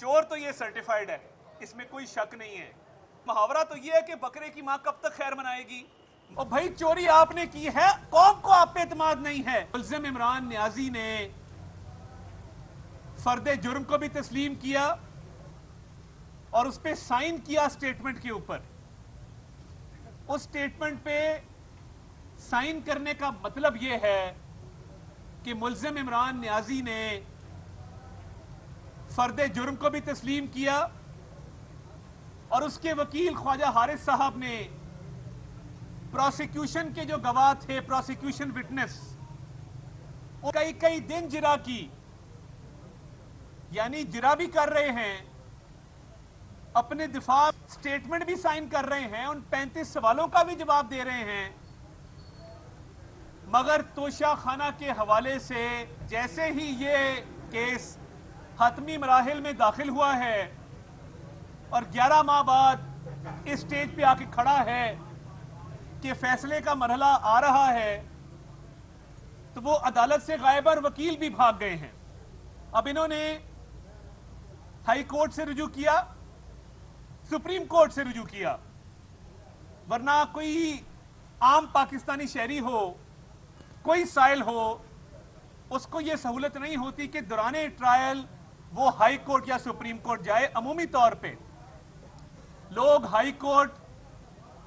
چور تو یہ سرٹیفائیڈ ہے، اس میں کوئی شک نہیں ہے۔ محاورہ تو یہ ہے کہ بکرے کی ماں کب تک خیر منائے گی؟ اور بھائی چوری آپ نے کی ہے، قوم کو آپ پہ اعتماد نہیں ہے۔ ملزم عمران نیازی نے فرد جرم کو بھی تسلیم کیا اور اس پہ سائن کیا سٹیٹمنٹ کے اوپر۔ اس سٹیٹمنٹ پہ سائن کرنے کا مطلب یہ ہے کہ ملزم عمران نیازی نے فرد جرم کو بھی تسلیم کیا اور اس کے وکیل خواجہ حارث صاحب نے پروسیکیوشن کے جو گواہ تھے، پروسیکیوشن وٹنس، کئی دن جرا کی، یعنی جرا بھی کر رہے ہیں، اپنے دفاع سٹیٹمنٹ بھی سائن کر رہے ہیں، ان 35 سوالوں کا بھی جواب دے رہے ہیں، مگر توشہ خانہ کے حوالے سے جیسے ہی یہ کیس حتمی مراحل میں داخل ہوا ہے اور 11 ماہ بعد اس سٹیج پہ آ کے کھڑا ہے کہ فیصلے کا مرحلہ آ رہا ہے، تو وہ عدالت سے غائب اور وکیل بھی بھاگ گئے ہیں۔ اب انہوں نے ہائی کورٹ سے رجوع کیا، سپریم کورٹ سے رجوع کیا، ورنہ کوئی عام پاکستانی شہری ہو، کوئی سائل ہو، اس کو یہ سہولت نہیں ہوتی کہ دوران ٹرائل وہ ہائی کورٹ یا سپریم کورٹ جائے۔ عمومی طور پہ لوگ ہائی کورٹ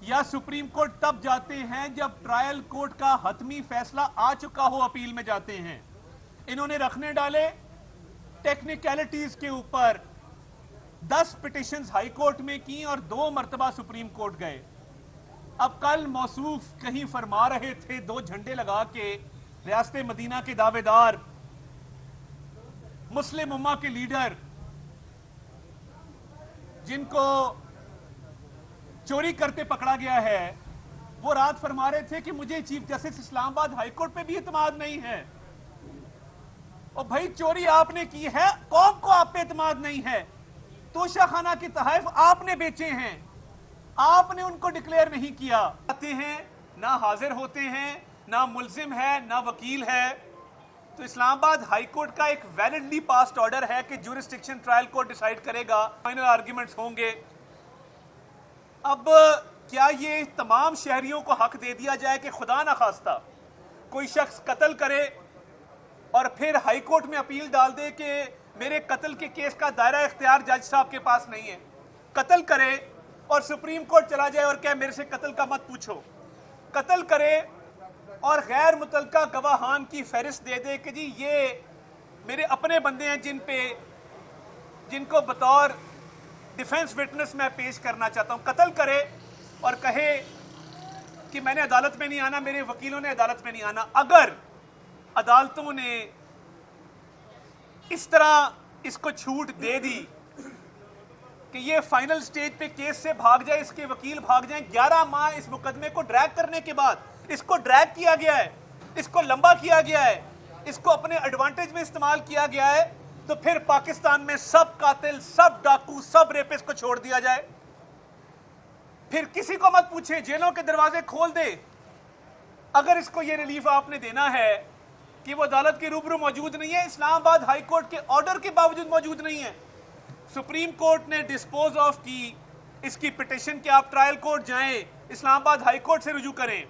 یا سپریم کورٹ تب جاتے ہیں جب ٹرائل کورٹ کا حتمی فیصلہ آ چکا ہو، اپیل میں جاتے ہیں۔ انہوں نے رکھنے ڈالے ٹیکنیکلٹیز کے اوپر، 10 پٹیشنز ہائی کورٹ میں کی اور 2 مرتبہ سپریم کورٹ گئے۔ اب کل موصوف کہیں فرما رہے تھے 2 جھنڈے لگا کے، ریاست مدینہ کے دعوے دار، مسلم امہ کے لیڈر، جن کو چوری کرتے پکڑا گیا ہے، وہ رات فرما رہے تھے کہ مجھے چیف جسٹس اسلام آباد ہائی کورٹ پہ بھی اعتماد نہیں ہے۔ اور بھائی چوری آپ نے کی ہے، قوم کو آپ پہ اعتماد نہیں ہے۔ توشہ خانہ کے تحائف آپ نے بیچے ہیں، آپ نے ان کو ڈکلیئر نہیں کیا۔ آتے ہیں نہ حاضر ہوتے ہیں، نہ ملزم ہے نہ وکیل ہے۔ تو اسلام آباد ہائی کورٹ کا ایک ویلڈلی پاسڈ آرڈر ہے کہ جورسڈکشن ٹرائل کورٹ ڈیسائیڈ کرے گا، فائنل آرگیومنٹس ہوں گے۔ اب کیا یہ تمام شہریوں کو حق دے دیا جائے کہ خدا نہ خواستہ کوئی شخص قتل کرے اور پھر ہائی کورٹ میں اپیل ڈال دے کہ میرے قتل کے کیس کا دائرہ اختیار جج صاحب کے پاس نہیں ہے، قتل کرے اور سپریم کورٹ چلا جائے اور کہے میرے سے قتل کا مت پوچھو، قتل کرے اور غیر متعلقہ گواہان کی فہرست دے دے کہ جی یہ میرے اپنے بندے ہیں جن کو بطور ڈیفنس وٹنس میں پیش کرنا چاہتا ہوں، قتل کرے اور کہے کہ میں نے عدالت میں نہیں آنا، میرے وکیلوں نے عدالت میں نہیں آنا۔ اگر عدالتوں نے اس طرح اس کو چھوٹ دے دی کہ یہ فائنل سٹیج پہ کیس سے بھاگ جائے، اس کے وکیل بھاگ جائیں، 11 ماہ اس مقدمے کو ڈریگ کرنے کے بعد اس کو ڈریگ کیا گیا ہے، اس کو لمبا کیا گیا ہے، اس کو اپنے ایڈوانٹیج میں استعمال کیا گیا ہے، تو پھر پاکستان میں سب قاتل، سب ڈاکو، سب ریپسٹ کو چھوڑ دیا جائے؟ پھر کسی کو مت پوچھیں، جیلوں کے دروازے کھول دے۔ اگر اس کو یہ ریلیف آپ نے دینا ہے کہ وہ عدالت کے روبرو موجود نہیں ہے، اسلام آباد ہائی کورٹ کے آرڈر کے باوجود موجود نہیں ہے، سپریم کورٹ نے ڈسپوز آف کی اس کی پٹیشن کہ آپ ٹرائل کورٹ جائیں، اسلام آباد ہائی کورٹ سے رجوع کریں،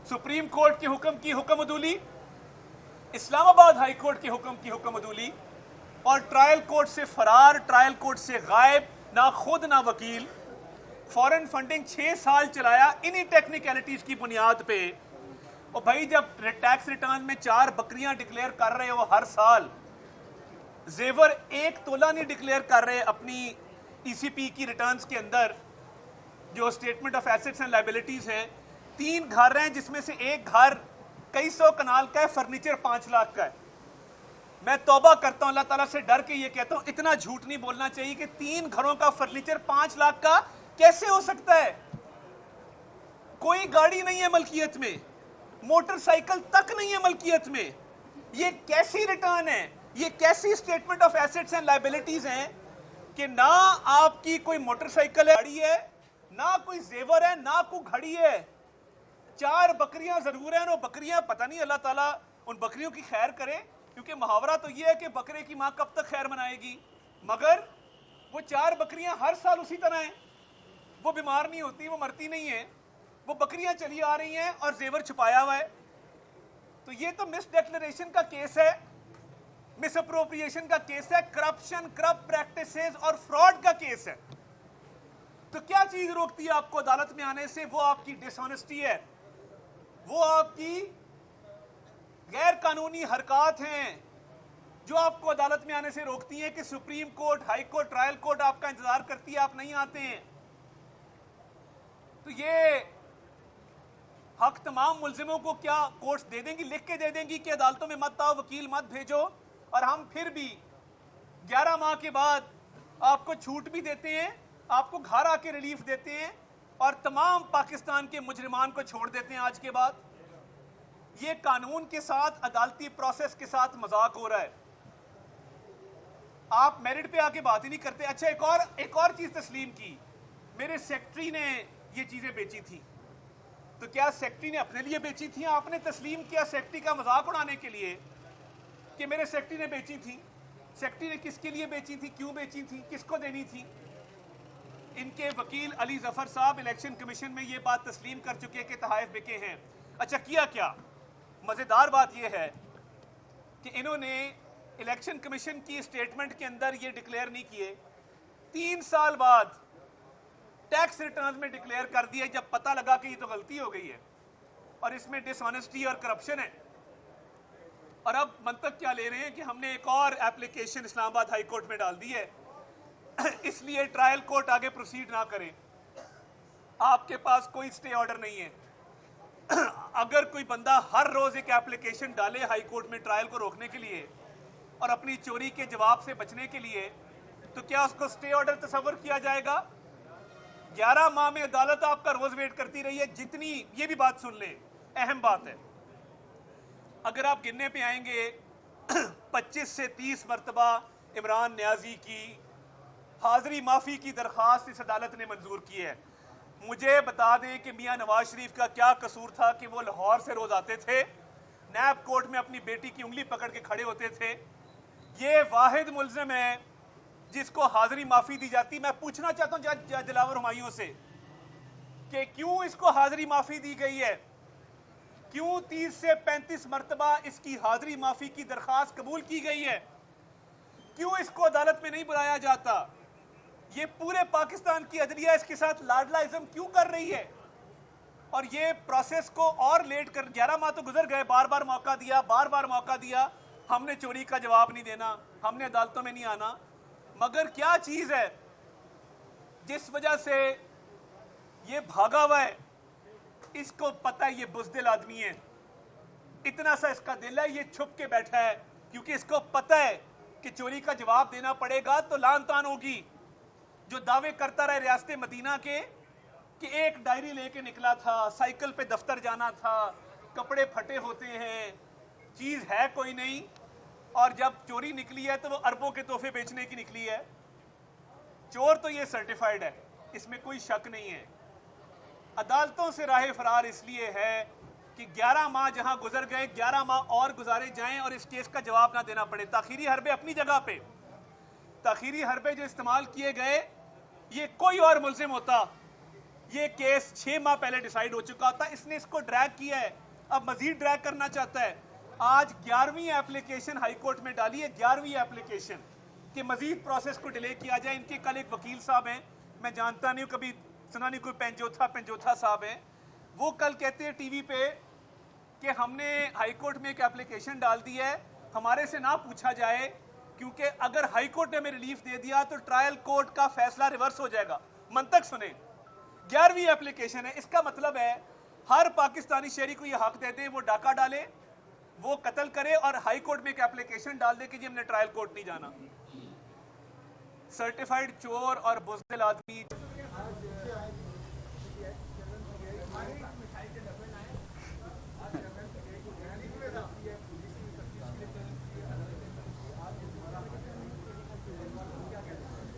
سپریم کورٹ کے حکم کی حکم عدولی، اسلام آباد ہائی کورٹ کے حکم کی حکم عدولی، اور ٹرائل کورٹ سے فرار، ٹرائل کورٹ سے غائب، نہ خود نہ وکیل، فورن فنڈنگ 6 سال چلایا انہی ٹیکنیکلٹیز کی بنیاد پہ۔ اور بھائی جب ٹیکس ریٹرن میں 4 بکریاں ڈکلیئر کر رہے ہو ہر سال، زیور 1 تولہ نہیں ڈکلیئر کر رہے اپنی ای سی پی کی ریٹرنز کے اندر، جو statement of assets and liabilities ہیں، 3 گھر ہیں جس میں سے ایک گھر کئی 100 کنال کا ہے، فرنیچر 5 لاکھ کا ہے۔ میں توبہ کرتا ہوں اللہ تعالیٰ سے ڈر کے یہ کہتا ہوں، اتنا جھوٹ نہیں بولنا چاہیے کہ 3 گھروں کا فرنیچر 5 لاکھ کا کیسے ہو سکتا ہے؟ کوئی گاڑی نہیں ہے ملکیت میں، موٹر سائیکل تک نہیں ہے ملکیت میں۔ یہ کیسی ریٹرن ہے؟ یہ کیسی statement of assets and liabilities ہیں کہ نہ آپ کی کوئی موٹر سائیکل ہے، گاڑی ہے، نہ کوئی زیور ہے، نہ کوئی گھڑی ہے، 4 بکریاں ضرور ہیں، وہ بکریاں پتہ نہیں اللہ تعالیٰ ان بکریوں کی خیر کرے، کیونکہ محاورہ تو یہ ہے کہ بکرے کی ماں کب تک خیر منائے گی، مگر وہ 4 بکریاں ہر سال اسی طرح ہیں, وہ بیمار نہیں ہوتی, وہ مرتی نہیں ہیں, وہ بکریاں چلی آ رہی ہیں اور زیور چھپایا ہوا ہے. تو یہ تو مس ڈیکلریشن کا کیس ہے, مس اپروپریشن کا کیس ہے, کرپشن, کرپٹ پریکٹسز اور فراڈ کا کیس ہے. تو کیا چیز روکتی ہے آپ کو عدالت میں آنے سے؟ وہ آپ کی ڈس آنیسٹی ہے, وہ آپ کی غیر قانونی حرکات ہیں جو آپ کو عدالت میں آنے سے روکتی ہیں کہ supreme court, high court, trial court آپ کا انتظار کرتی ہے, آپ نہیں آتے ہیں. تو یہ حق تمام ملزموں کو کیا کورٹس دے دیں گی, لکھ کے دے دیں گی کہ عدالتوں میں مت آؤ, وکیل مت بھیجو, اور ہم پھر بھی 11 ماہ کے بعد آپ کو چھوٹ بھی دیتے ہیں, آپ کو گھر آ کے ریلیف دیتے ہیں, اور تمام پاکستان کے مجرمان کو چھوڑ دیتے ہیں آج کے بعد. یہ قانون کے ساتھ, عدالتی پروسیس کے ساتھ مذاق ہو رہا ہے. آپ میرٹ پہ آ کے بات ہی نہیں کرتے. اچھا, ایک اور چیز تسلیم کی, میرے سیکٹری نے یہ چیزیں بیچی تھی. تو کیا سیکٹری نے اپنے لیے بیچی تھی؟ آپ نے تسلیم کیا سیکٹری کا مذاق اڑانے کے لیے کہ میرے سیکٹری نے بیچی تھی. سیکٹری نے کس کے لیے بیچی تھی, کیوں بیچی تھی, کس کو دینی تھی؟ ان کے وکیل علی ظفر صاحب الیکشن کمیشن میں یہ بات تسلیم کر چکے کہ تحائف بکے ہیں. اچھا, کیا مزیدار بات یہ ہے کہ انہوں نے الیکشن کمیشن کی سٹیٹمنٹ کے اندر یہ ڈکلیئر نہیں کیے, 3 سال بعد ٹیکس ریٹرنز میں ڈکلیئر کر دیا جب پتہ لگا کہ یہ تو غلطی ہو گئی ہے اور اس میں ڈس آنیسٹی اور کرپشن ہے. اور اب منطق کیا لے رہے ہیں کہ ہم نے ایک اور ایپلیکیشن اسلام آباد ہائی کورٹ میں ڈال دی ہے, اس لیے ٹرائل کورٹ آگے پروسیڈ نہ کرے. آپ کے پاس کوئی سٹے آرڈر نہیں ہے. اگر کوئی بندہ ہر روز ایک ایپلیکیشن ڈالے ہائی کورٹ میں ٹرائل کو روکنے کے لیے اور اپنی چوری کے جواب سے بچنے کے لیے, تو کیا اس کو سٹے آرڈر تصور کیا جائے گا؟ 11 ماہ میں عدالت آپ کا روز ویٹ کرتی رہی ہے. جتنی, یہ بھی بات سن لیں, اہم بات ہے, اگر آپ گننے پہ آئیں گے 25 سے 30 مرتبہ عمران نیازی کی حاضری معافی کی درخواست اس عدالت نے منظور کی ہے. مجھے بتا دیں کہ میاں نواز شریف کا کیا قصور تھا کہ وہ لاہور سے روز آتے تھے, نیب کورٹ میں اپنی بیٹی کی انگلی پکڑ کے کھڑے ہوتے تھے. یہ واحد ملزم ہے جس کو حاضری معافی دی جاتی. میں پوچھنا چاہتا ہوں جج دلاور ہمایوں سے کہ کیوں اس کو حاضری معافی دی گئی ہے, کیوں 30 سے 35 مرتبہ اس کی حاضری معافی کی درخواست قبول کی گئی ہے, کیوں اس کو عدالت میں نہیں بلایا جاتا؟ یہ پورے پاکستان کی عدلیہ اس کے ساتھ لاڈلا ازم کیوں کر رہی ہے؟ اور یہ پروسیس کو اور لیٹ کر, 11 ماہ تو گزر گئے, بار بار موقع دیا, بار بار موقع دیا, ہم نے چوری کا جواب نہیں دینا, ہم نے عدالتوں میں نہیں آنا. مگر کیا چیز ہے جس وجہ سے یہ بھاگا ہوا ہے؟ اس کو پتہ ہے یہ بزدل آدمی ہے, اتنا سا اس کا دل ہے, یہ چھپ کے بیٹھا ہے کیونکہ اس کو پتہ ہے کہ چوری کا جواب دینا پڑے گا تو لان تان ہوگی. جو دعوے کرتا رہے ریاست مدینہ کے کہ ایک ڈائری لے کے نکلا تھا, سائیکل پہ دفتر جانا تھا, کپڑے پھٹے ہوتے ہیں, چیز ہے کوئی نہیں, اور جب چوری نکلی ہے تو وہ اربوں کے تحفے بیچنے کی نکلی ہے. چور تو یہ سرٹیفائیڈ ہے, اس میں کوئی شک نہیں ہے. عدالتوں سے راہ فرار اس لیے ہے کہ 11 ماہ جہاں گزر گئے 11 ماہ اور گزارے جائیں اور اس کیس کا جواب نہ دینا پڑے. تاخیری حربے اپنی جگہ پہ, تاخیری حربے جو استعمال کیے گئے, یہ کوئی اور ملزم ہوتا یہ کیس 6 ماہ پہلے ڈیسائیڈ ہو چکا ہوتا. اس نے اس کو ڈریگ کیا ہے, اب مزید ڈریگ کرنا چاہتا ہے. آج 11ویں ایپلیکیشن ہائی کورٹ میں ڈالی ہے, 11ویں ایپلیکیشن کہ مزید پروسیس کو ڈیلے کیا جائے. ان کے کل ایک وکیل صاحب ہیں, میں جانتا نہیں ہوں, کبھی سنا نہیں, کوئی پنجوتھا صاحب ہیں, وہ کل کہتے ہیں ٹی وی پہ کہ ہم نے ہائی کورٹ میں ایک ایپلیکیشن ڈال دی ہے, ہمارے سے نہ پوچھا جائے کیونکہ اگر ہائی کورٹ نے ہمیں ریلیف دے دیا تو ٹرائل کورٹ کا فیصلہ ریورس ہو جائے گا. منطق سنیں, 11ویں ایپلیکیشن ہے, اس کا مطلب ہے ہر پاکستانی شہری کو یہ حق دے دیں وہ ڈاکہ ڈالے, وہ قتل کرے اور ہائی کورٹ میں ایک ایپلیکیشن ڈال دے کہ جی ہم نے ٹرائل کورٹ نہیں جانا. سرٹیفائیڈ چور اور بزدل آدمی.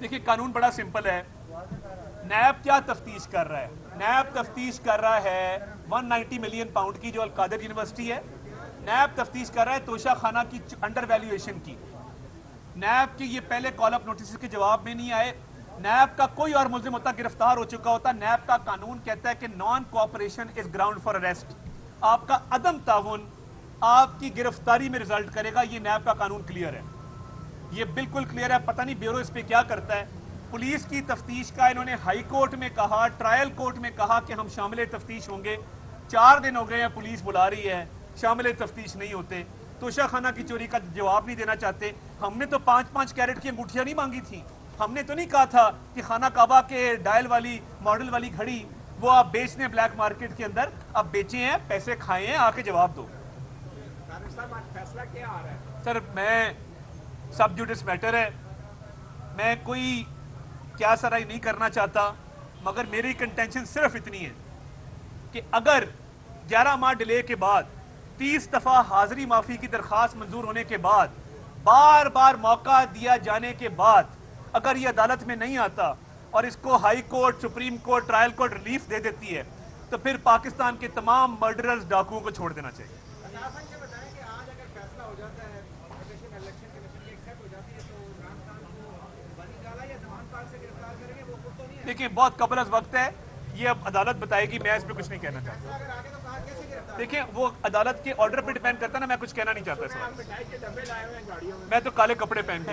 دیکھیں قانون بڑا سمپل ہے. نیب کیا تفتیش کر رہا ہے؟ نیب تفتیش کر رہا ہے 190 ملین پاؤنڈ کی جو القادر یونیورسٹی ہے, نیب تفتیش کر رہا ہے توشہ خانہ کی انڈر ویلیویشن کی. نیب کے یہ پہلے کال اپ نوٹس کے جواب میں نہیں آئے. نیب کا کوئی اور ملزم ہوتا گرفتار ہو چکا ہوتا. نیب کا قانون کہتا ہے کہ naan cooperation is ground for arrest. آپ کا عدم تعاون آپ کی گرفتاری میں رزلٹ کرے گا. یہ نیب کا قانون کلیئر ہے, یہ بالکل کلیئر ہے. پتہ نہیں بیورو اس پہ کیا کرتا ہے. پولیس کی تفتیش کا انہوں نے ہائی کورٹ میں کہا, ٹرائل کورٹ میں کہا کہ ہم شامل تفتیش ہوں گے. 4 دن ہو گئے ہیں پولیس بلا رہی ہے, شامل تفتیش نہیں ہوتے. توشہ خانہ کی چوری کا جواب نہیں دینا چاہتے. ہم نے تو 5-5 کیرٹ کی انگوٹھیاں نہیں مانگی تھیں. ہم نے تو نہیں کہا تھا کہ خانہ کعبہ کے ڈائل والی ماڈل والی گھڑی وہ آپ بیچنے بلیک مارکیٹ کے اندر, آپ بیچے ہیں, پیسے کھائے ہیں, آ کے جواب دو. فیصلہ کیا آ رہا ہے سر میں سب جوڈس میٹر ہے, میں کوئی کیا سرائی نہیں کرنا چاہتا, مگر میری کنٹینشن صرف اتنی ہے کہ اگر 11 ماہ ڈیلے کے بعد 30 دفعہ حاضری معافی کی درخواست منظور ہونے کے بعد, بار بار موقع دیا جانے کے بعد اگر یہ عدالت میں نہیں آتا اور اس کو high court, supreme court, trial court relief دے دیتی ہے تو پھر پاکستان کے تمام مرڈررز, ڈاکوؤں کو چھوڑ دینا چاہیے. دیکھیں بہت قبل از وقت ہے, یہ اب عدالت بتائے گی, میں اس پہ کچھ نہیں کہنا چاہتا. دیکھیں وہ عدالت کے آرڈر پہ ڈیپینڈ کرتا ہے نا, میں کچھ کہنا نہیں چاہتا اس وقت. میں تو کالے کپڑے پہن کے